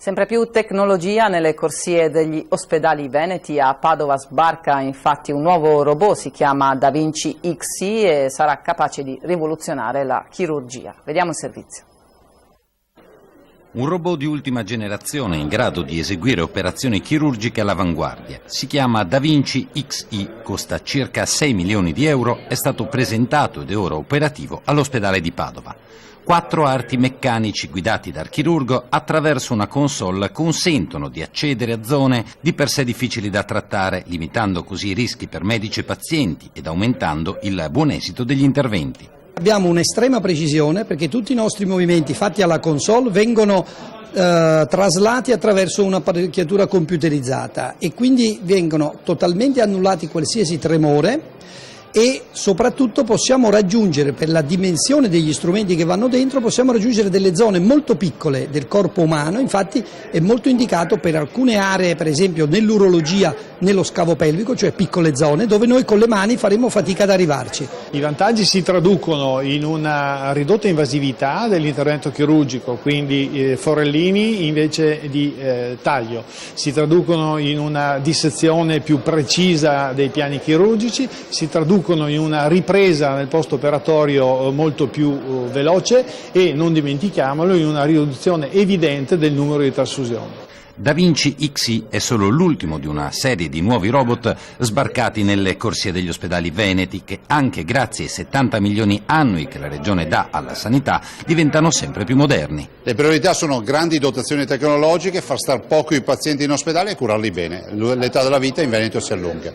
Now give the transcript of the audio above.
Sempre più tecnologia nelle corsie degli ospedali veneti. A Padova sbarca infatti un nuovo robot, si chiama Da Vinci XI e sarà capace di rivoluzionare la chirurgia. Vediamo il servizio. Un robot di ultima generazione in grado di eseguire operazioni chirurgiche all'avanguardia. Si chiama Da Vinci XI, costa circa 6 milioni di euro, è stato presentato ed è ora operativo all'ospedale di Padova. 4 arti meccanici guidati dal chirurgo attraverso una console consentono di accedere a zone di per sé difficili da trattare, limitando così i rischi per medici e pazienti ed aumentando il buon esito degli interventi. Abbiamo un'estrema precisione perché tutti i nostri movimenti fatti alla console vengono traslati attraverso un'apparecchiatura computerizzata e quindi vengono totalmente annullati qualsiasi tremore e soprattutto possiamo raggiungere, per la dimensione degli strumenti che vanno dentro, possiamo raggiungere delle zone molto piccole del corpo umano. Infatti è molto indicato per alcune aree, per esempio nell'urologia, nello scavo pelvico, cioè piccole zone dove noi con le mani faremo fatica ad arrivarci. I vantaggi si traducono in una ridotta invasività dell'intervento chirurgico, quindi forellini invece di taglio, si traducono in una dissezione più precisa dei piani chirurgici, si traducono in una ripresa nel post operatorio molto più veloce e, non dimentichiamolo, in una riduzione evidente del numero di trasfusioni. Da Vinci XI è solo l'ultimo di una serie di nuovi robot sbarcati nelle corsie degli ospedali veneti che, anche grazie ai 70 milioni annui che la Regione dà alla sanità, diventano sempre più moderni. Le priorità sono grandi dotazioni tecnologiche, far star poco i pazienti in ospedale e curarli bene. L'età della vita in Veneto si allunga.